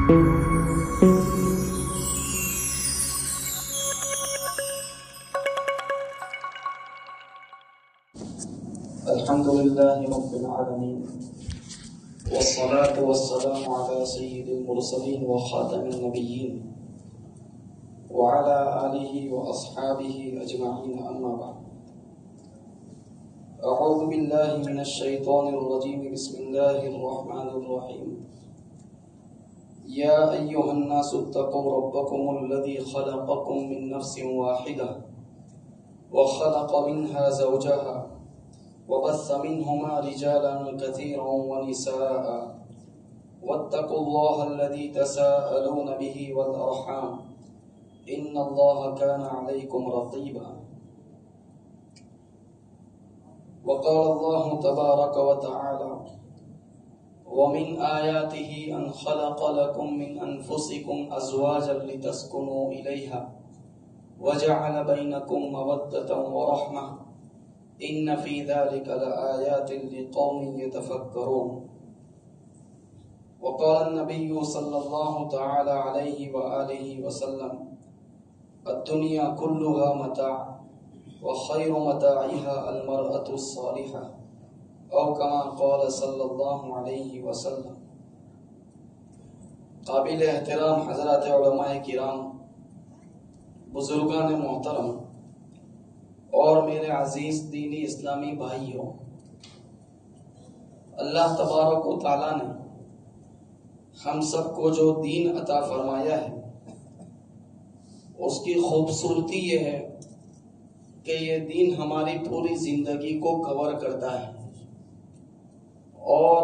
الحمد لله رب العالمين والصلاة والسلام على سيد المرسلين وخاتم النبيين وعلى آله وأصحابه أجمعين أما بعد أعوذ بالله من الشيطان الرجيم بسم الله الرحمن الرحيم يا أيها الناس اتقوا ربكم الذي خلقكم من نفس واحدة وخلق منها زوجها وبث منهما رجالا كثيرا ونساء واتقوا الله الذي تساءلون به والأرحام إن الله كان عليكم رقيبا وقال الله تبارك وتعالى ومن آياته أن خلق لكم من أنفسكم أزواجا لتسكنوا إليها وجعل بينكم مودة ورحمة إن في ذلك لآيات لقوم يتفكرون وقال النبي صلى الله تعالى عليه وآله وسلم الدنيا كلها متاع وخير متاعها المرأة الصالحة أو كما قال صلی اللہ علیہ وسلم۔ قابل احترام حضرات علماء کرام، بزرگان محترم اور میرے عزیز دینی اسلامی بھائیوں، اللہ تبارک و تعالیٰ نے ہم سب کو جو دین عطا فرمایا ہے اس کی خوبصورتی یہ ہے کہ یہ دین ہماری پوری زندگی کو کور کرتا ہے اور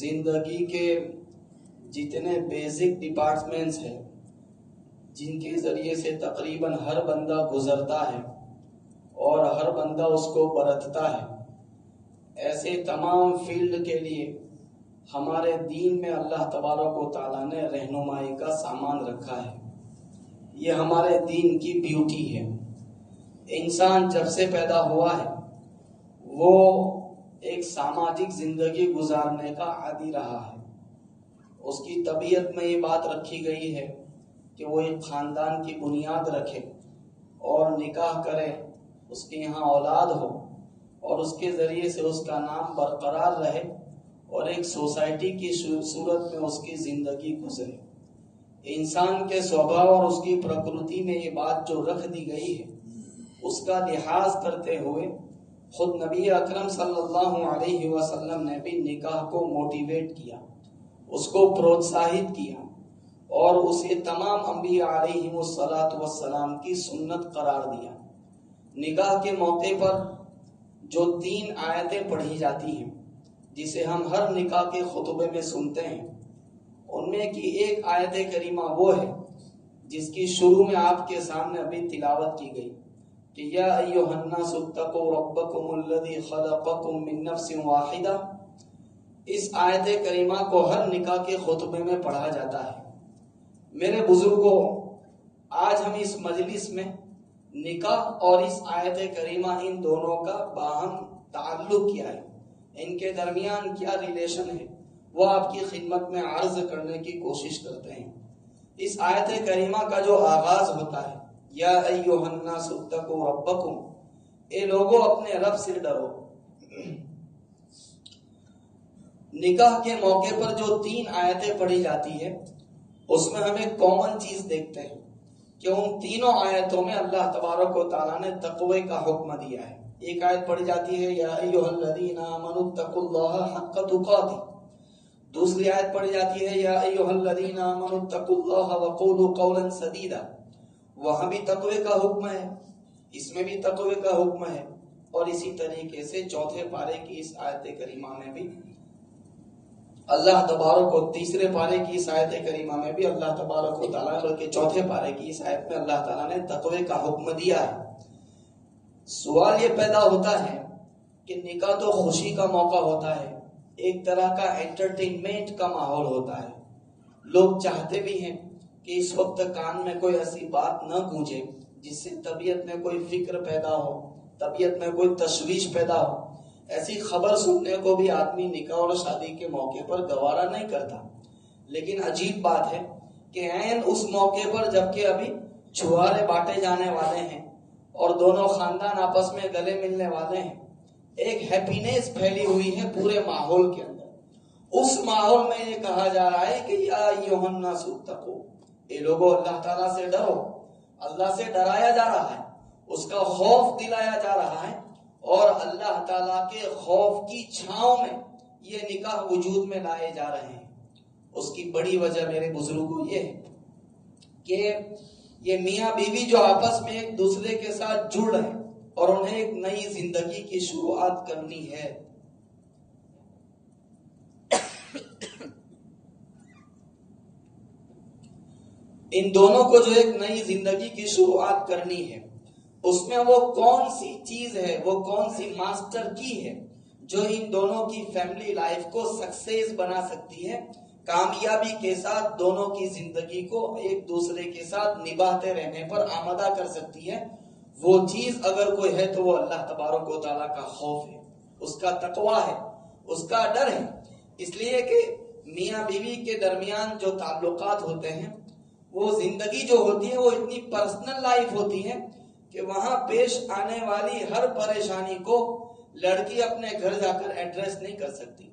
زندگی کے جتنے بیسک ڈپارٹمنٹس ہیں جن کے ذریعے سے تقریباً ہر بندہ گزرتا ہے اور ہر بندہ اس کو برتتا ہے، ایسے تمام فیلڈ کے لیے ہمارے دین میں اللہ تبارک و تعالیٰ نے رہنمائی کا سامان رکھا ہے۔ یہ ہمارے دین کی بیوٹی ہے۔ انسان جب سے پیدا ہوا ہے وہ ایک سماجک زندگی گزارنے کا عادی رہا ہے۔ اس کی طبیعت میں یہ بات رکھی گئی ہے کہ وہ ایک خاندان کی بنیاد رکھے اور نکاح کرے، اس کے یہاں اولاد ہو اور اس کے ذریعے سے اس کا نام برقرار رہے اور ایک سوسائٹی کی صورت میں اس کی زندگی گزرے۔ انسان کے سوبھاؤ اور اس کی پرکرتی میں یہ بات جو رکھ دی گئی ہے اس کا لحاظ کرتے ہوئے خود نبی اکرم صلی اللہ علیہ وسلم نے بھی نکاح کو موٹیویٹ کیا، اس کو پروتساہت کیا اور اسے تمام انبیاء علیہم السلام کی سنت قرار دیا۔ نکاح کے موقع پر جو 3 آیتیں پڑھی جاتی ہیں جسے ہم ہر نکاح کے خطبے میں سنتے ہیں، ان میں کی ایک آیت کریمہ وہ ہے جس کی شروع میں آپ کے سامنے ابھی تلاوت کی گئی کہ یا ایھا الناس اتقوا ربکم الذی خلقکم من نفس واحدہ۔ اس آیت کریمہ کو ہر نکاح کے خطبے میں پڑھا جاتا ہے۔ میرے بزرگوں، آج ہم اس مجلس میں نکاح اور اس آیت کریمہ ان دونوں کا باہم تعلق کیا ہے، ان کے درمیان کیا ریلیشن ہے، وہ آپ کی خدمت میں عرض کرنے کی کوشش کرتے ہیں۔ اس آیت کریمہ کا جو آغاز ہوتا ہے یا ایھا الناس اتقوا ربکم، اے لوگوں اپنے رب سے ڈرو۔ نکاح کے موقع پر جو 3 آیتیں پڑھی جاتی ہے اس میں ہم ایک کامن چیز دیکھتے ہیں کہ ان تینوں آیتوں میں اللہ تبارک و تعالیٰ نے تقوی کا حکم دیا ہے۔ ایک آیت پڑھی جاتی ہے یا ایھا الذین آمنوا اتقوا اللہ حق تقاتہ، دوسری آیت پڑھی جاتی ہے یا ایھا الذین آمنوا اتقوا اللہ وقولوا قولا سدیدا۔ وہاں بھی تقوی کا حکم ہے، اس میں بھی تقوی کا حکم ہے، اور اسی طریقے سے چوتھے پارے کی اس آیت کریمہ میں بھی اللہ تبارک و تیسرے پارے کی اس آیت کریمہ میں بھی اللہ تبارک و تعالیٰ، بلکہ چوتھے پارے کی اس آیت میں اللہ تعالیٰ نے تقوی کا حکم دیا ہے۔ سوال یہ پیدا ہوتا ہے کہ نکاح تو خوشی کا موقع ہوتا ہے، ایک طرح کا انٹرٹینمنٹ کا ماحول ہوتا ہے، لوگ چاہتے بھی ہیں کہ اس وقت کان میں کوئی ایسی بات نہ گونجے جس سے طبیعت میں کوئی فکر پیدا ہو، طبیعت میں کوئی تشویش پیدا ہو۔ ایسی خبر سننے کو بھی آدمی نکاح اور شادی کے موقع پر گوارا نہیں کرتا، لیکن عجیب بات ہے کہ عین اس موقع پر جبکہ ابھی چھوارے بانٹے جانے والے ہیں اور دونوں خاندان آپس میں گلے ملنے والے ہیں، ایک ہیپینس پھیلی ہوئی ہے پورے ماحول کے اندر، اس ماحول میں یہ کہا جا رہا ہے کہ یا ایھا الناس اتقوا، اے لوگوں اللہ تعالیٰ سے ڈرو، اللہ سے ڈرایا جا رہا ہے، اس کا خوف دلایا جا رہا ہے، اور اللہ تعالیٰ کے خوف کی چھاؤں میں یہ نکاح وجود میں لائے جا رہے ہیں۔ اس کی بڑی وجہ میرے بزرگوں یہ ہے کہ یہ میاں بیوی جو آپس میں ایک دوسرے کے ساتھ جڑ رہے ہیں اور انہیں ایک نئی زندگی کی شروعات کرنی ہے، ان دونوں کو جو ایک نئی زندگی کی شروعات کرنی ہے، اس میں وہ کون سی چیز ہے، وہ کون سی ماسٹر کی ہے جو ان دونوں کی فیملی لائف کو سکسیس بنا سکتی ہے، کامیابی کے ساتھ دونوں کی زندگی کو ایک دوسرے کے ساتھ نبھاتے رہنے پر آمادہ کر سکتی ہے، وہ چیز اگر کوئی ہے تو وہ اللہ تبارک و تعالیٰ کا خوف ہے، اس کا تقوی ہے، اس کا ڈر ہے۔ اس لیے کہ میاں بیوی کے درمیان جو تعلقات ہوتے ہیں، وہ زندگی جو ہوتی ہے وہ اتنی پرسنل لائف ہوتی ہے کہ وہاں پیش آنے والی ہر پریشانی کو لڑکی اپنے گھر جا کر ایڈریس نہیں کر سکتی،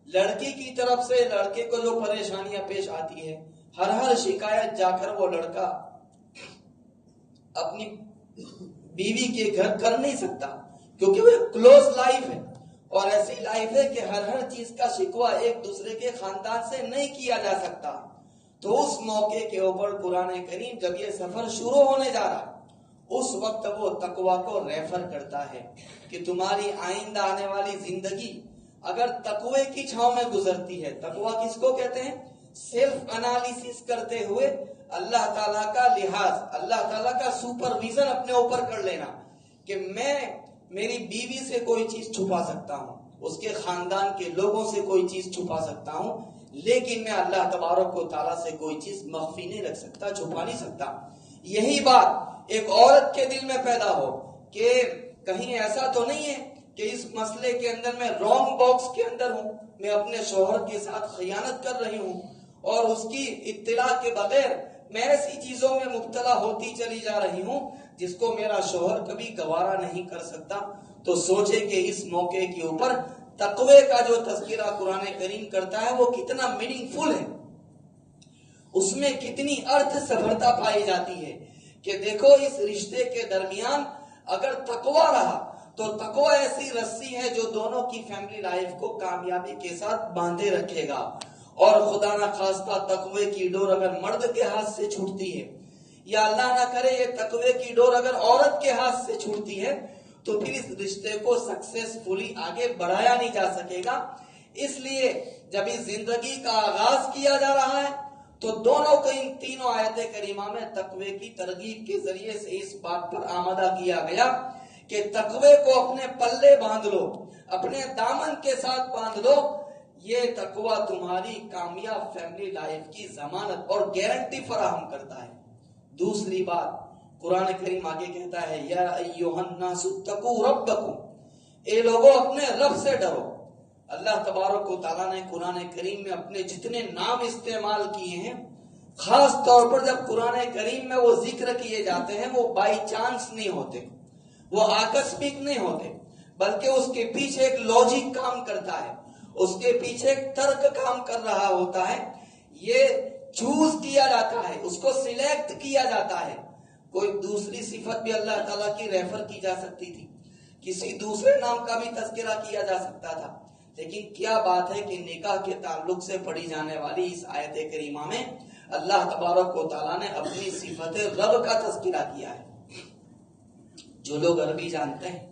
لڑکی کی طرف سے لڑکے کو جو پریشانیاں پیش آتی ہے، ہر شکایت جا کر وہ لڑکا اپنی بیوی کے گھر کر نہیں سکتا، کیونکہ وہ ایک کلوز لائف ہے، اور ایسی لائف ہے کہ ہر چیز کا شکوہ ایک دوسرے کے خاندان سے نہیں کیا جا سکتا۔ تو اس موقع کے اوپر قرآن کریم جب یہ سفر شروع ہونے جا رہا ہے، اس وقت وہ تقوی کو ریفر کرتا ہے کہ تمہاری آئندہ آنے والی زندگی اگر تقوی کی چھاؤں میں گزرتی ہے، تقوی کس کو کہتے ہیں؟ سیلف انالیسس کرتے ہوئے اللہ تعالیٰ کا لحاظ، اللہ تعالیٰ کا سپرویژن اپنے اوپر کر لینا کہ میں میری بیوی سے کوئی چیز چھپا سکتا ہوں، اس کے خاندان کے لوگوں سے کوئی چیز چھپا سکتا ہوں، لیکن میں اللہ تبارک و تعالیٰ سے کوئی چیز مخفی نہیں رکھ سکتا، چھپا نہیں سکتا۔ یہی بات ایک عورت کے دل میں پیدا ہو کہ کہیں ایسا تو نہیں ہے کہ اس مسئلے کے اندر میں رانگ باکس کے اندر ہوں، میں اپنے شوہر کے ساتھ خیانت کر رہی ہوں اور اس کی اطلاع کے بغیر میں ایسی چیزوں میں مبتلا ہوتی چلی جا رہی ہوں جس کو میرا شوہر کبھی گوارا نہیں کر سکتا۔ تو سوچے کہ اس موقع کے اوپر تقوی کا جو تذکرہ قرآن کریم کرتا ہے وہ کتنا میننگ فل ہے، اس میں کتنی ارتھ سبھرتا پائی جاتی ہے کہ دیکھو اس رشتے کے درمیان اگر تقوی رہا تو تقوی ایسی رسی ہے جو دونوں کی فیملی لائف کو کامیابی کے ساتھ باندھے رکھے گا، اور خدا نہ خواستہ تقوی کی ڈور اگر مرد کے ہاتھ سے چھوٹتی ہے، یا اللہ نہ کرے یہ تقوی کی ڈور اگر عورت کے ہاتھ سے چھوٹتی ہے، تو پھر اس رشتے کو سکسیسفلی آگے بڑھایا نہیں جا سکے گا۔ اس لیے جب اس زندگی کا آغاز کیا جا رہا ہے تو دونوں کو ان تینوں آیت کریمہ میں تقوی کی ترغیب کے ذریعے سے اس بات پر آمادہ کیا گیا کہ تقوی کو اپنے پلے باندھ لو، اپنے دامن کے ساتھ باندھ لو، یہ تقوی تمہاری کامیاب فیملی لائف کی ضمانت اور گارنٹی فراہم کرتا ہے۔ دوسری بات قرآن کریم آگے کہتا ہے یا ایھا الناس اتقوا ربکم، اے لوگوں اپنے رب سے ڈرو۔ اللہ تبارک و تعالیٰ نے قرآن کریم میں اپنے جتنے نام استعمال کیے ہیں، خاص طور پر جب قرآن کریم میں وہ ذکر کیے جاتے ہیں وہ بائی چانس نہیں ہوتے، وہ آکسمک نہیں ہوتے، بلکہ اس کے پیچھے ایک لاجک کام کرتا ہے، اس کے پیچھے ایک ترک کام کر رہا ہوتا ہے، یہ چوز کیا جاتا ہے، اس کو سلیکٹ کیا جاتا ہے۔ کوئی دوسری صفت بھی اللہ تعالیٰ کی ریفر کی جا سکتی تھی، کسی دوسرے نام کا بھی تذکرہ کیا جا سکتا تھا، لیکن کیا بات ہے کہ نکاح کے تعلق سے پڑھی جانے والی اس آیت کریمہ میں اللہ تبارک و تعالیٰ نے اپنی صفت رب کا تذکرہ کیا ہے۔ جو لوگ عربی جانتے ہیں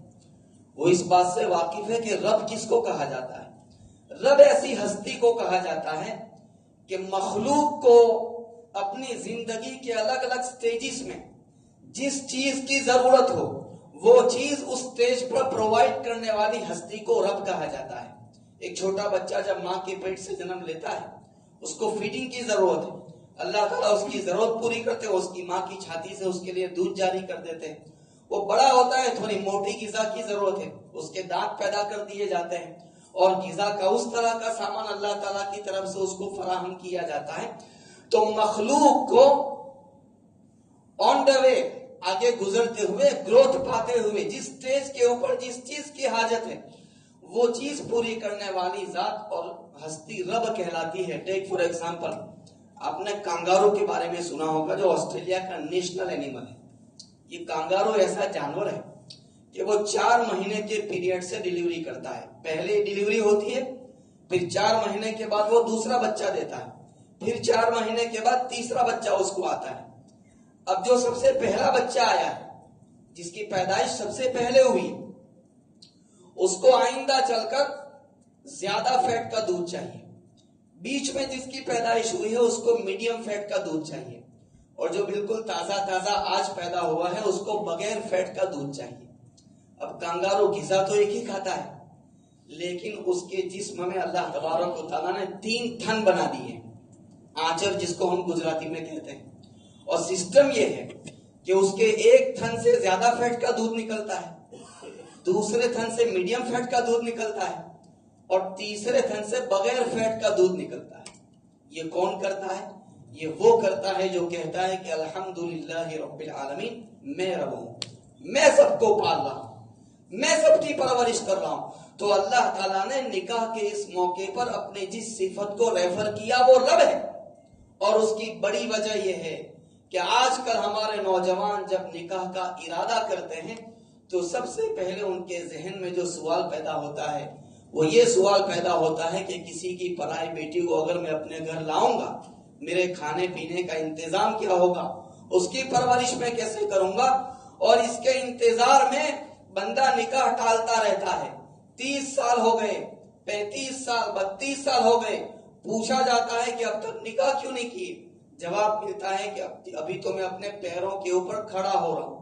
وہ اس بات سے واقف ہے کہ رب کس کو کہا جاتا ہے۔ رب ایسی ہستی کو کہا جاتا ہے کہ مخلوق کو اپنی زندگی کے الگ الگ سٹیجز میں جس چیز کی ضرورت ہو وہ چیز اس سٹیج پر پرووائڈ کرنے والی ہستی کو رب کہا جاتا ہے۔ ایک چھوٹا بچہ جب ماں کے پیٹ سے جنم لیتا ہے اس کو فیڈنگ کی ضرورت ہے، اللہ تعالیٰ اس کی ضرورت پوری کرتے ہیں، اس کی ماں کی چھاتی سے اس کے لیے دودھ جاری کر دیتے ہیں۔ وہ بڑا ہوتا ہے، تھوڑی موٹی غذا کی ضرورت ہے، اس کے دانت پیدا کر دیے جاتے ہیں، اور غذا کا اس طرح کا سامان اللہ تعالیٰ کی طرف سے اس کو فراہم کیا جاتا ہے، تو مخلوق کو آن دا وے آگے گزرتے ہوئے، گروتھ پاتے ہوئے، جس سٹیج کے اوپر جس چیز کی حاجت ہے وہ چیز پوری کرنے والی ذات اور ہستی رب کہلاتی ہے۔ ٹیک فار ایگزامپل، آپ نے کانگارو کے بارے میں سنا ہوگا جو آسٹریلیا کا نیشنل اینیمل ہے۔ یہ کانگارو ایسا جانور ہے کہ وہ 4 مہینے کے پیریڈ سے ڈیلیوری کرتا ہے۔ پہلے ڈیلیوری ہوتی ہے، پھر 4 مہینے کے بعد وہ دوسرا بچہ دیتا ہے، پھر 4 مہینے کے بعد تیسرا بچہ اس کو آتا ہے۔ اب جو سب سے پہلا بچہ آیا ہے، جس کی پیدائش سب سے پہلے ہوئی، اس کو آئندہ چل کر زیادہ فیٹ کا دودھ چاہیے۔ بیچ میں جس کی پیدائش ہوئی ہے اس کو میڈیم فیٹ کا دودھ چاہیے، اور جو بالکل تازہ آج پیدا ہوا ہے اس کو بغیر فیٹ کا دودھ چاہیے۔ اب کانگارو غذا تو ایک ہی کھاتا ہے، لیکن اس کے جسم میں اللہ تبارک و تعالیٰ نے 3 تھن بنا دیے، آنچر جس کو ہم گجراتی میں کہتے ہیں، اور سسٹم یہ ہے کہ اس کے ایک تھن سے زیادہ فیٹ کا دودھ نکلتا ہے، دوسرے تھن سے میڈیم فیٹ کا دودھ نکلتا ہے، اور تیسرے تھن سے بغیر فیٹ کا دودھ نکلتا ہے۔ یہ کون کرتا ہے؟ یہ وہ کرتا ہے جو کہتا ہے کہ الحمدللہ رب العالمین، میں رب ہوں، میں سب کو پال رہا ہوں، میں سب کی پرورش کر رہا ہوں۔ تو اللہ تعالیٰ نے نکاح کے اس موقع پر اپنے جس صفت کو ریفر کیا وہ رب ہے، اور اس کی بڑی وجہ یہ ہے کہ آج کل ہمارے نوجوان جب نکاح کا ارادہ کرتے ہیں تو سب سے پہلے ان کے ذہن میں جو سوال پیدا ہوتا ہے وہ یہ سوال پیدا ہوتا ہے کہ کسی کی پرائی بیٹی کو اگر میں اپنے گھر لاؤں گا، میرے کھانے پینے کا انتظام کیا ہوگا، اس کی پرورش میں کیسے کروں گا؟ اور اس کے انتظار میں بندہ نکاح ٹالتا رہتا ہے۔ 30 سال ہو گئے، 35 سال، 32 سال ہو گئے، پوچھا جاتا ہے کہ اب تک نکاح کیوں نہیں کیے؟ جواب ملتا ہے کہ ابھی تو میں اپنے پیروں کے اوپر کھڑا ہو رہا ہوں۔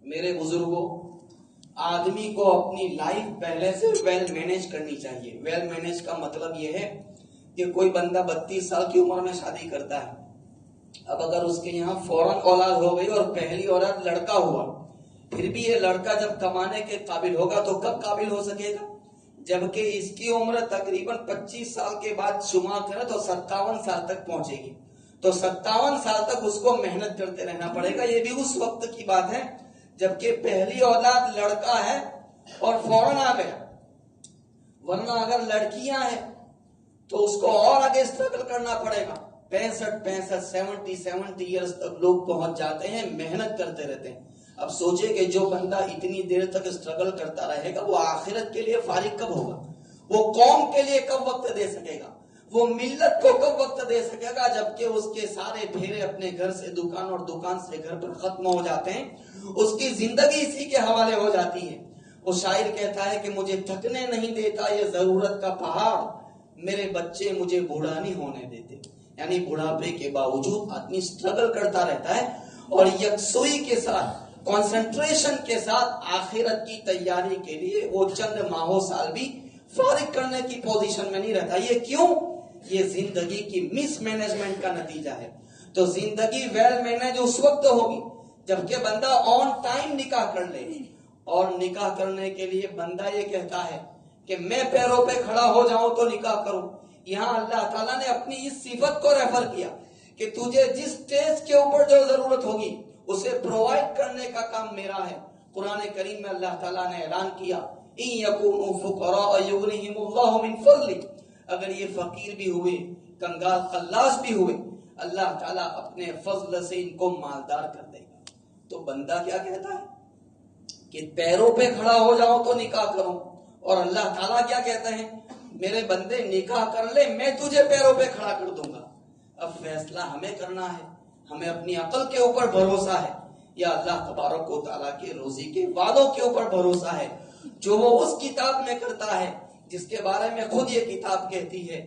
میرے بزرگوں، آدمی کو اپنی لائف پہلے سے ویل مینیج کرنی چاہیے۔ ویل مینیج کا مطلب یہ ہے کہ کوئی بندہ 32 سال کی عمر میں شادی کرتا ہے، اب اگر اس کے یہاں فوراً اولاد ہو گئی اور پہلی اولاد لڑکا ہوا، پھر بھی یہ لڑکا جب کمانے کے قابل ہوگا تو کب قابل ہو سکے گا؟ جبکہ اس کی عمر تقریباً 25 سال کے بعد شمار کرے تو 57 سال تک پہنچے گی، تو 57 سال تک اس کو محنت کرتے رہنا پڑے گا۔ یہ بھی اس وقت کی بات ہے جبکہ پہلی اولاد لڑکا ہے اور فوراً آ گیا، ورنہ اگر لڑکیاں ہیں تو اس کو اور آگے اسٹرگل کرنا پڑے گا۔ 65 70 ایئرز تک لوگ پہنچ جاتے ہیں، محنت کرتے رہتے ہیں۔ اب سوچے کہ جو بندہ اتنی دیر تک اسٹرگل کرتا رہے گا وہ آخرت کے لیے فارغ کب ہوگا؟ وہ قوم کے لیے کب وقت دے سکے گا؟ وہ ملت کو کب وقت دے سکے گا؟ جبکہ اس کے سارے پھیرے اپنے گھر سے دکان اور دکان سے گھر پر ختم ہو جاتے ہیں، اس کی زندگی اسی کے حوالے ہو جاتی ہے۔ وہ شاعر کہتا ہے کہ مجھے تھکنے نہیں دیتا یہ ضرورت کا پہاڑ، میرے بچے مجھے بوڑھا نہیں ہونے دیتے۔ یعنی بڑھاپے کے باوجود آدمی اسٹرگل کرتا رہتا ہے اور یکسوئی کے ساتھ، کنسنٹریشن کے ساتھ آخرت کی تیاری کے لیے وہ چند ماہوں سال بھی فارغ کرنے کی پوزیشن میں نہیں رہتا۔ یہ کیوں؟ یہ زندگی کی مس مینجمنٹ کا نتیجہ ہے۔ تو زندگی ویل مینج اس وقت ہوگی جبکہ بندہ آن ٹائم نکاح کر لے، اور نکاح کرنے کے لیے بندہ یہ کہتا ہے کہ میں پیروں پہ کھڑا ہو جاؤں تو نکاح کروں۔ یہاں اللہ تعالیٰ نے اپنی اس صفت کو ریفر کیا کہ تجھے جس اسٹیج کے اوپر جو ضرورت ہوگی اسے پرووائڈ کرنے کا کام میرا ہے۔ قرآن کریم میں اللہ تعالیٰ نے اعلان کیا إِن يَكُونُوا فُقَرَاءَ يُغْنِهِمُ اللَّهُ مِن فَضْلِهِ، اگر یہ فقیر بھی ہوئے، کنگال خلاص بھی ہوئے، اللہ تعالیٰ اپنے فضل سے ان کو مالدار کر دے گا۔ تو بندہ کیا کہتا ہے کہ پیروں پہ کھڑا ہو جاؤں تو نکاح کروں، اور اللہ تعالیٰ کیا کہتے ہیں؟ میرے بندے نکاح کر لے، میں تجھے پیروں پہ کھڑا کر دوں گا۔ اب فیصلہ ہمیں کرنا ہے، ہمیں اپنی عقل کے اوپر بھروسہ ہے یا اللہ تبارک و تعالیٰ کے روزی کے وعدوں کے اوپر بھروسہ ہے جو وہ اس کتاب میں کرتا ہے جس کے بارے میں خود یہ کتاب کہتی ہے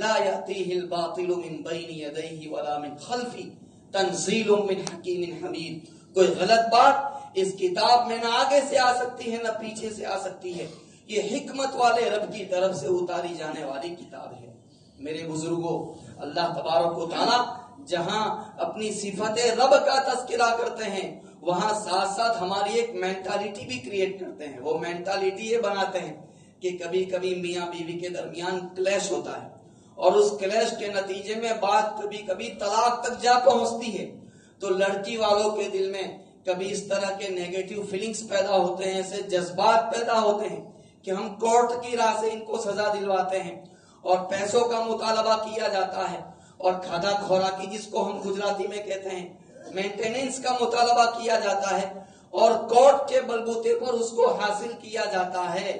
لا یأتیہ الباطل من بین یدیہ ولا من خلفہ تنزیل من حکیم حمید۔ کوئی غلط بات اس کتاب میں نہ آگے سے آ سکتی ہے نہ پیچھے سے آ سکتی ہے، یہ حکمت والے رب کی طرف سے اتاری جانے والی کتاب ہے۔ میرے بزرگوں، اللہ تبارک و تعالیٰ جہاں اپنی صفت رب کا تذکرہ کرتے ہیں وہاں ساتھ ساتھ ہماری ایک مینٹالٹی بھی کریٹ کرتے ہیں. وہ مینٹالٹی یہ بناتے ہیں کہ کبھی کبھی میاں بیوی کے درمیان کلیش ہوتا ہے اور اس کلیش کے نتیجے میں بات کبھی کبھی طلاق تک جا پہنچتی ہے. تو لڑکی والوں کے دل میں کبھی اس طرح کے نیگیٹو فیلنگز پیدا ہوتے ہیں, ایسے جذبات پیدا ہوتے ہیں کہ ہم کورٹ کی راہ سے ان کو سزا دلواتے ہیں اور پیسوں کا مطالبہ کیا جاتا ہے اور کھادا خوراکی جس کو ہم گجراتی میں کہتے ہیں مینٹیننس کا مطالبہ کیا جاتا ہے اور کورٹ کے بلبوتے پر اس کو حاصل کیا جاتا ہے.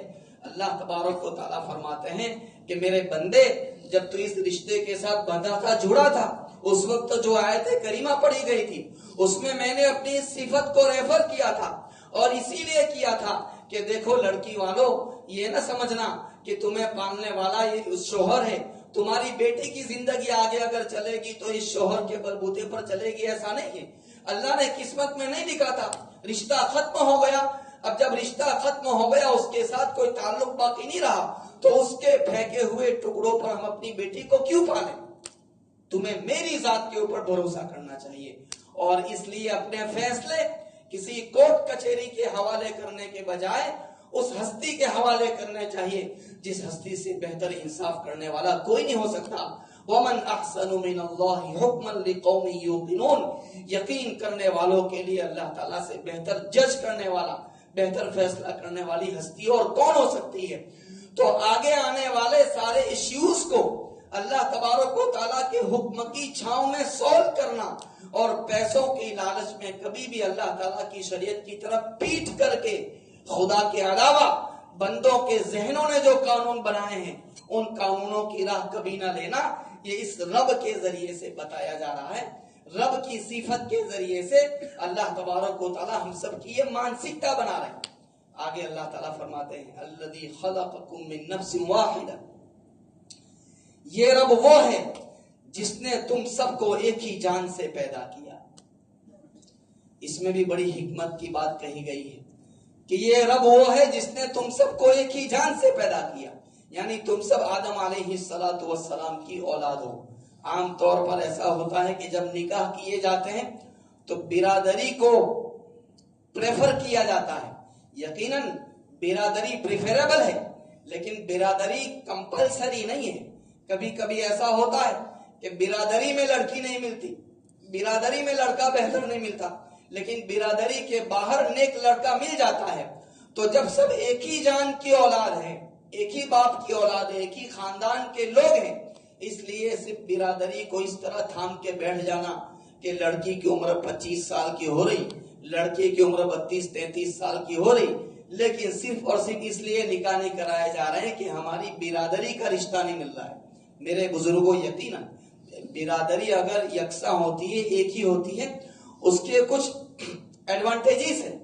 اللہ تبارک و تعالیٰ فرماتے ہیں کہ میرے بندے جب تو اس رشتے کے ساتھ بندھا تھا, جڑا تھا, اس وقت جو آیت کریمہ پڑھی گئی تھی اس میں نے اپنی صفت کو ریفر کیا تھا اور اسی لیے کیا تھا کہ دیکھو لڑکی والوں, یہ نہ سمجھنا کہ تمہیں پالنے والا یہ شوہر ہے, تمہاری بیٹی کی زندگی آگے اگر چلے گی تو اس شوہر کے بلبوتے پر چلے گی, ایسا نہیں ہے. اللہ نے قسمت میں نہیں لکھا تھا, رشتہ ختم ہو گیا. اب جب رشتہ ختم ہو گیا, اس کے ساتھ کوئی تعلق باقی نہیں رہا, تو اس کے پھینکے ہوئے ٹکڑوں پر ہم اپنی بیٹی کو کیوں پالیں؟ تمہیں میری ذات کے اوپر بھروسہ کرنا چاہیے اور اس لیے اپنے فیصلے کسی کورٹ کچہری کے حوالے کرنے کے بجائے اس ہستی کے حوالے کرنے چاہیے جس ہستی سے بہتر انصاف کرنے والا کوئی نہیں ہو سکتا. وَمَنْ أَحْسَنُ مِنَ اللَّهِ حُكْمًا لِقَوْمٍ يُوقِنُونَ, یقین کرنے والوں کے لیے اللہ تعالیٰ سے بہتر جج کرنے والا, بہتر فیصلہ کرنے والی ہستی اور کون ہو سکتی ہے. تو آگے آنے والے سارے ایشوز کو اللہ تبارک و تعالیٰ کے حکم کی چھاؤں میں سولو کرنا اور پیسوں کی لالچ میں کبھی بھی اللہ تعالیٰ کی شریعت کی طرف پیٹ کر کے خدا کے علاوہ بندوں کے ذہنوں نے جو قانون بنائے ہیں ان قانونوں کی راہ کبھی نہ لینا. یہ اس رب کے ذریعے سے بتایا جا رہا ہے, رب کی صفت کے ذریعے سے اللہ تبارک و تعالیٰ ہم سب کی یہ مانسکتا بنا رہے ہیں. آگے اللہ تعالیٰ فرماتے ہیں الذی خلقکم من نفس واحدہ, یہ رب وہ ہے جس نے تم سب کو ایک ہی جان سے پیدا کیا. اس میں بھی بڑی حکمت کی بات کہی گئی ہے کہ یہ رب وہ ہے جس نے تم سب کو ایک ہی جان سے پیدا کیا, یعنی تم سب آدم علیہ السلام کی اولاد ہو. عام طور پر ایسا ہوتا ہے کہ جب نکاح کیے جاتے ہیں تو برادری کو پریفر کیا جاتا ہے. یقیناً برادری پریفریبل ہے لیکن برادری کمپلسری نہیں ہے. کبھی کبھی ایسا ہوتا ہے کہ برادری میں لڑکی نہیں ملتی, برادری میں لڑکا بہتر نہیں ملتا, لیکن برادری کے باہر نیک لڑکا مل جاتا ہے. تو جب سب ایک ہی جان کی اولاد ہے, ایک ہی باپ کی اولاد ہے, ایک ہی خاندان کے لوگ ہیں, اس لیے صرف برادری کو اس طرح تھام کے بیٹھ جانا کہ لڑکی کی عمر 25 سال کی ہو رہی, لڑکے کی عمر 32-33 سال کی ہو رہی, لیکن صرف اور صرف اس لیے نکاح نہیں کرائے جا رہے ہیں کہ ہماری برادری کا رشتہ نہیں مل رہا ہے. میرے بزرگوں یقیناً برادری اگر یکساں ہوتی ہے, ایک ہی ہوتی ہے, اس کے کچھ ایڈوانٹیجز ہیں,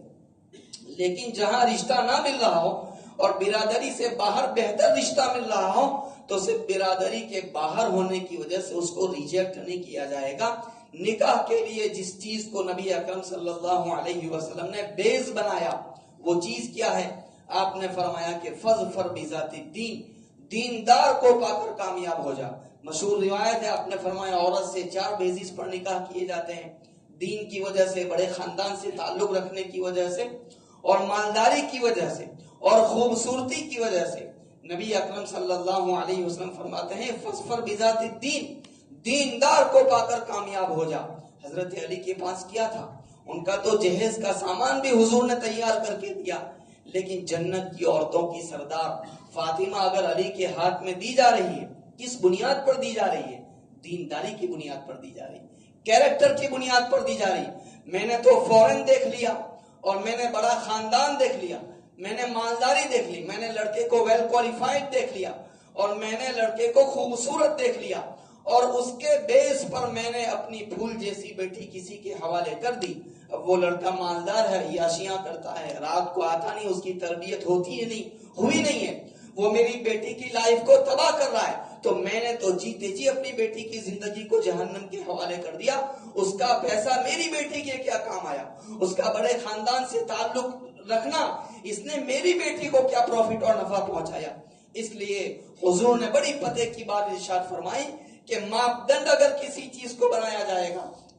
لیکن جہاں رشتہ نہ مل رہا ہو اور برادری سے باہر بہتر رشتہ مل رہا ہو تو صرف برادری کے باہر ہونے کی وجہ سے اس کو ریجیکٹ نہیں کیا جائے گا. نکاح کے لیے جس چیز کو نبی اکرم صلی اللہ علیہ وسلم نے بیس بنایا وہ چیز کیا ہے؟ آپ نے فرمایا کہ فظفر بذات الدین, دیندار کو پا کر کامیاب ہو جا. مشہور روایت ہے, آپ نے فرمایا عورت سے 4 بیسس پر نکاح کیے جاتے ہیں, دین کی وجہ سے, بڑے خاندان سے تعلق رکھنے کی وجہ سے, اور مالداری کی وجہ سے, اور خوبصورتی کی وجہ سے. نبی اکرم صلی اللہ علیہ وسلم فرماتے ہیں فظفر بذات الدین, دیندار کو پا کر کامیاب ہو جا. حضرت علی کے پاس کیا تھا؟ ان کا تو جہیز کا سامان بھی حضور نے تیار کر کے دیا, لیکن جنت کی عورتوں کی سردار فاطمہ اگر علی کے ہاتھ میں دی جا رہی ہے, کس بنیاد پر دی جا رہی ہے؟ دینداری کی بنیاد پر دی جا رہی, کیریکٹر کی بنیاد پر دی جا رہی. میں نے تو فورن دیکھ لیا اور میں نے بڑا خاندان دیکھ لیا, میں نے مالداری دیکھ لی, میں نے لڑکے کو ویل کوالیفائڈ دیکھ لیا, اور میں نے لڑکے کو خوبصورت دیکھ لیا, اور اس کے بیس پر میں نے اپنی پھول جیسی بیٹی کسی کے حوالے کر دی. اب وہ لڑکا مالدار ہے, عیاشیاں کرتا ہے, رات کو آتا نہیں, اس کی تربیت ہوتی ہے نہیں, ہوئی نہیں ہے, وہ میری بیٹی کی لائف کو تباہ کر رہا ہے, تو میں نے تو جیتے جی اپنی بیٹی کی زندگی کو جہنم کے حوالے کر دیا. اس کا پیسہ میری بیٹی کے کیا کام آیا؟ اس کا بڑے خاندان سے تعلق رکھنا اس نے میری بیٹی کو کیا پروفٹ اور نفع پہنچایا؟ اس لیے حضور نے بڑی پتے کی بات ارشاد فرمائی کہ ماپدنڈ اگر کسی چیز کو بنایا جائے گا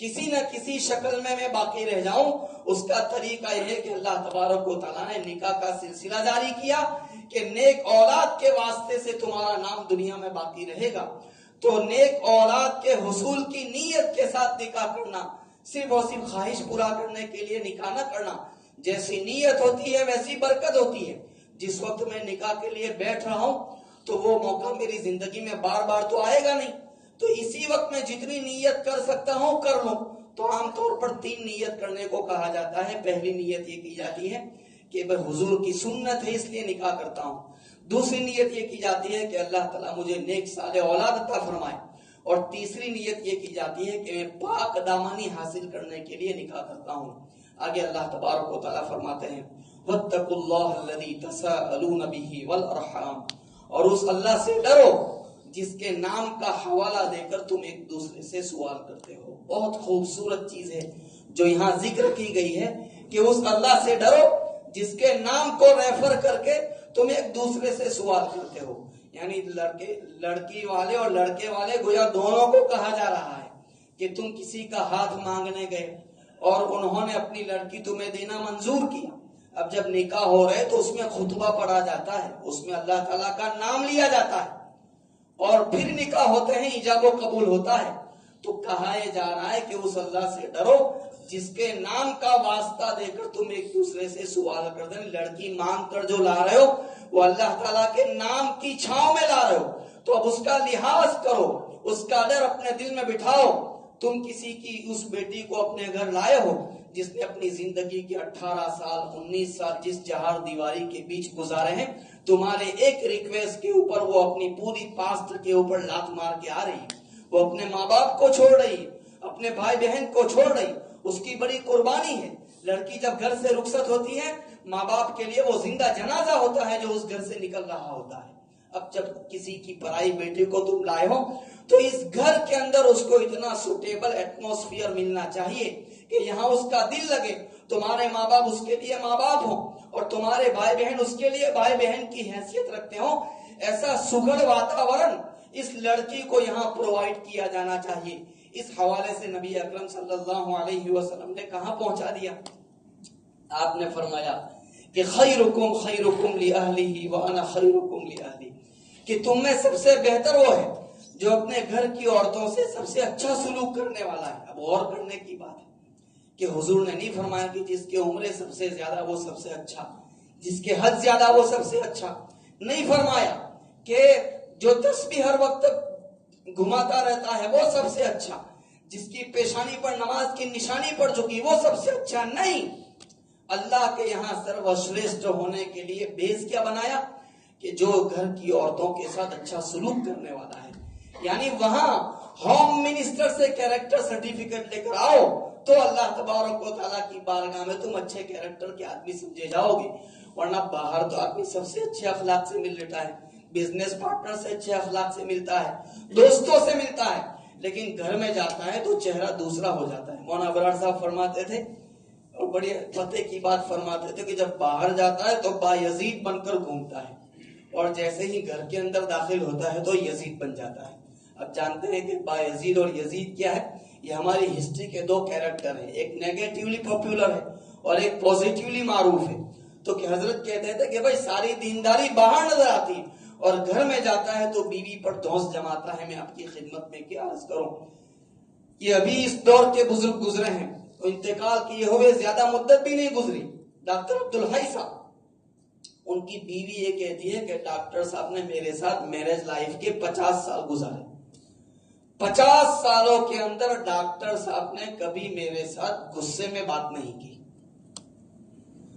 کسی نہ کسی شکل میں باقی رہ جاؤں، اس کا طریقہ یہ ہے کہ اللہ تبارک و تعالیٰ نے نکاح کا سلسلہ جاری کیا کہ نیک اولاد کے واسطے سے تمہارا نام دنیا میں باقی رہے گا۔ تو نیک اولاد کے حصول کی نیت کے ساتھ نکاح کرنا، صرف اور صرف خواہش پورا کرنے کے لیے نکاح نہ کرنا، جیسی نیت ہوتی ہے ویسی برکت ہوتی ہے۔ جس وقت میں نکاح کے لیے بیٹھ رہا ہوں تو وہ موقع میری زندگی میں بار بار تو آئے گا نہیں، تو اسی وقت میں جتنی نیت کر سکتا ہوں کر لوں۔ تو عام طور پر 3 نیت کرنے کو کہا جاتا ہے۔ پہلی نیت یہ کی جاتی ہے کہ بھئی حضور کی سنت ہے اس لیے نکاح کرتا ہوں۔ دوسری نیت یہ کی جاتی ہے کہ اللہ تعالیٰ مجھے نیک صالح اولاد عطا فرمائے، اور تیسری نیت یہ کی جاتی ہے کہ میں پاک دامانی حاصل کرنے کے لیے نکاح کرتا ہوں۔ آگے اللہ تبارک و تعالیٰ فرماتے ہیں وَاتَّقُوا اللَّهَ الَّذِي تَسَاءَلُونَ بِهِ وَالْأَرْحَامَ، اور اس اللہ سے ڈرو جس کے نام کا حوالہ دے کر تم ایک دوسرے سے سوال کرتے ہو۔ بہت خوبصورت چیز ہے جو یہاں ذکر کی گئی ہے کہ اس اللہ سے ڈرو جس کے نام کو ریفر کر کے تم ایک دوسرے سے سوال کرتے ہو۔ یعنی لڑکی والے اور لڑکے والے گویا دونوں کو کہا جا رہا ہے کہ تم کسی کا ہاتھ مانگنے گئے اور انہوں نے اپنی لڑکی تمہیں دینا منظور کیا۔ اب جب نکاح ہو رہے تو اس میں خطبہ پڑھا جاتا ہے، اس میں اللہ تعالیٰ کا نام لیا جاتا ہے، اور پھر نکاح ہوتے ہیں، ایجاب و قبول ہوتا ہے۔ تو کہا یہ جا رہا ہے کہ اس اللہ سے ڈرو جس کے نام کا واسطہ دے کر تم ایک دوسرے سے سوال کر دیں۔ لڑکی مانگ کر جو لا رہے ہو وہ اللہ تعالیٰ کے نام کی چھاؤں میں لا رہے ہو، تو اب اس کا لحاظ کرو، اس کا ڈر اپنے دل میں بٹھاؤ۔ تم کسی کی اس بیٹی کو اپنے گھر لائے ہو جس نے اپنی زندگی کے 18 سال 19 سال جس چہار دیواری کے بیچ گزارے ہیں، تمہارے ایک ریکویسٹ کے اوپر وہ اپنی پوری پاست کے اوپر لات مار کے آ رہی، وہ اپنے ماں باپ کو چھوڑ رہی، اپنے بھائی بہن کو چھوڑ رہی، اس کی بڑی قربانی ہے۔ لڑکی جب گھر سے رخصت ہوتی ہے ماں باپ کے لیے وہ زندہ جنازہ ہوتا ہے جو اس گھر سے نکل رہا ہوتا ہے۔ اب جب کسی کی پرائی بیٹی کو تم لائے ہو تو اس گھر کے اندر اس کو اتنا سوٹیبل ایٹماسفیئر ملنا چاہیے کہ یہاں اس کا دل لگے، تمہارے ماں باپ اس کے لیے ماں باپ ہوں اور تمہارے بھائی بہن اس کے لیے بھائی بہن کی حیثیت رکھتے ہوں۔ ایسا سگڑ واتاورن اس لڑکی کو یہاں پرووائڈ کیا جانا چاہیے۔ اس حوالے سے نبی اکرم صلی اللہ علیہ وسلم نے کہاں پہنچا دیا؟ آپ نے فرمایا کہ خیرکم خیرکم لأہلہ وانا خیرکم لأہلی، کہ تم میں سب سے بہتر وہ ہے جو اپنے گھر کی عورتوں سے سب سے اچھا سلوک کرنے والا ہے۔ اب غور کرنے کی بات ہے کہ حضور نے نہیں فرمایا کہ جس کے عمریں سب سے زیادہ وہ سب سے اچھا، جس کے حد زیادہ وہ سب سے اچھا، نہیں فرمایا کہ جو تسبیح ہر وقت گھماتا رہتا ہے وہ سب سے اچھا، جس کی پیشانی پر نماز کی نشانی پڑ چکی وہ سب سے اچھا، نہیں۔ اللہ کے یہاں سروشریشٹھ ہونے کے لیے بیس کیا بنایا کہ جو گھر کی عورتوں کے ساتھ اچھا سلوک کرنے والا ہے۔ یعنی وہاں ہوم منسٹر سے کیریکٹر سرٹیفکیٹ لے کر آؤ تو اللہ تبارک و تعالیٰ کی بارگاہ میں تم اچھے کیریکٹر کے آدمی سمجھے جاؤ گے، ورنہ باہر تو آدمی سب سے اچھے اخلاق سے مل لیتا ہے، بزنس پارٹنر سے اچھے اخلاق سے ملتا ہے، دوستوں سے ملتا ہے، لیکن گھر میں جاتا ہے تو چہرہ دوسرا ہو جاتا ہے۔ مولانا ابرار صاحب فرماتے تھے اور بڑی پتے کی بات فرماتے تھے کہ جب باہر جاتا ہے تو بایزید بن کر گھومتا ہے، اور جیسے ہی گھر کے اندر داخل ہوتا ہے تو یزید بن جاتا ہے۔ اب جانتے ہیں کہ بایزید اور یزید کیا ہے؟ یہ ہماری ہسٹری کے 2 کیریکٹر ہیں، ایک نیگیٹیولی پاپولر ہے اور ایک پوزیٹیولی معروف ہے۔ تو کہ حضرت کہتے تھے کہ بھائی ساری دینداری باہر نظر آتی اور گھر میں جاتا ہے تو بیوی پر دھوس جماتا ہے۔ میں آپ کی خدمت میں کیا عرض کروں، یہ ابھی اس دور کے بزرگ گزرے ہیں، انتقال کیے ہوئے زیادہ مدت بھی نہیں گزری، ڈاکٹر عبدالحی صاحب، ان کی بیوی یہ کہتی ہے کہ ڈاکٹر صاحب نے میرے ساتھ میرج لائف کے 50 سال گزارے، 50 سالوں کے اندر ڈاکٹر صاحب نے کبھی میرے ساتھ غصے میں بات نہیں کی۔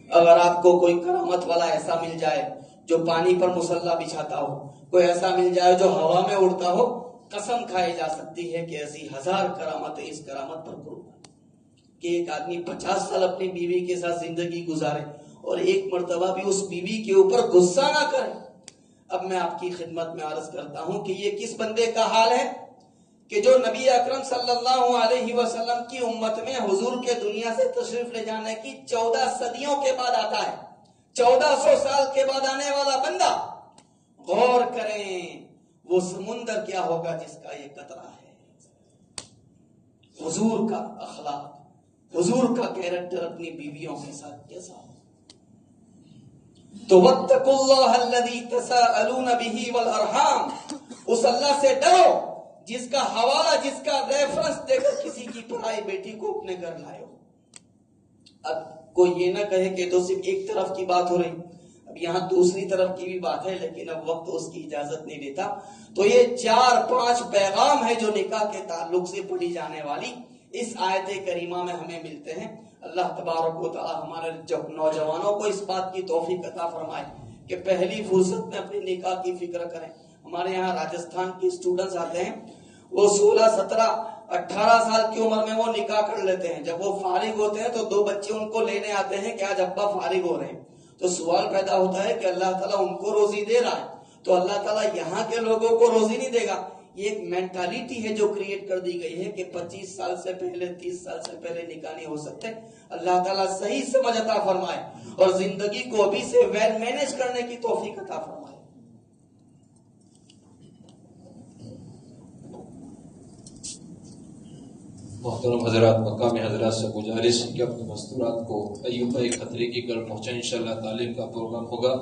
اگر آپ کو کوئی کرامت والا ایسا مل جائے جو پانی پر مصلی بچھاتا ہو، کوئی ایسا مل جائے جو ہوا میں اڑتا ہو، قسم کھائی جا سکتی ہے کہ ایسی 1000 کرامتیں اس کرامت پر قربان کہ ایک آدمی 50 سال اپنی بیوی کے ساتھ زندگی گزارے اور ایک مرتبہ بھی اس بیوی کے اوپر غصہ نہ کرے۔ اب میں آپ کی خدمت میں عرض کرتا ہوں کہ یہ کس بندے کا حال ہے کہ جو نبی اکرم صلی اللہ علیہ وسلم کی امت میں حضور کے دنیا سے تشریف لے جانے کی 14 صدیوں کے بعد آتا ہے، 1400 سال کے بعد آنے والا بندہ۔ غور کریں وہ سمندر کیا ہوگا جس کا یہ قطرہ ہے، حضور کا اخلاق, حضور کا کیریکٹر اپنی بیویوں کے ساتھ کیسا ہو. تو واتقوا اللہ الذی تساءلون بہ والارحام, اس اللہ سے ڈرو جس کا حوالہ, جس کا ریفرنس دے کر کسی کی پرائی بیٹی کو اپنے گھر لائے ہو. اب کوئی یہ نہ کہے کہ تو صرف ایک طرف کی بات ہو رہی, اب یہاں دوسری طرف کی بھی بات ہے, لیکن اب وقت اس کی اجازت نہیں دیتا. تو یہ 4-5 پیغام ہے جو نکاح کے تعلق سے پڑھی جانے والی اس آیت کریمہ میں ہمیں ملتے ہیں. اللہ تبارک و تعالی ہمارے نوجوانوں کو اس بات کی توفیق عطا فرمائے کہ پہلی فرصت میں اپنے نکاح کی فکر کریں. ہمارے یہاں راجستھان کے اسٹوڈنٹس آتے ہیں, وہ 16, 17, 18 سال کی عمر میں وہ نکاح کر لیتے ہیں. جب وہ فارغ ہوتے ہیں تو 2 بچے ان کو لینے آتے ہیں کہ آج ابا فارغ ہو رہے ہیں. تو سوال پیدا ہوتا ہے کہ اللہ تعالیٰ ان کو روزی دے رہا ہے, تو اللہ تعالیٰ یہاں کے لوگوں کو روزی نہیں دے گا. یہ ایک مینٹالٹی ہے جو کریٹ کر دی گئی ہے کہ 25 سال سے پہلے, 30 سال سے پہلے نکاح نہیں ہو سکتے. اللہ تعالیٰ صحیح سمجھ عطا فرمائے اور زندگی کو ابھی سے ویل مینج کرنے کی توفیق عطا فرمائے. محترم حضرات, مقام حضرات سے گزارش کہ اپنے مستورات کو ایوب بھائی خطری کی گھر پہنچائیں. انشاءاللہ تعلیم کا پروگرام ہوگا,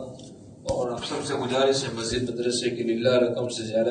اور آپ سب سے گزارش ہے مسجد مدرسے کی للہ رقم سے زیادہ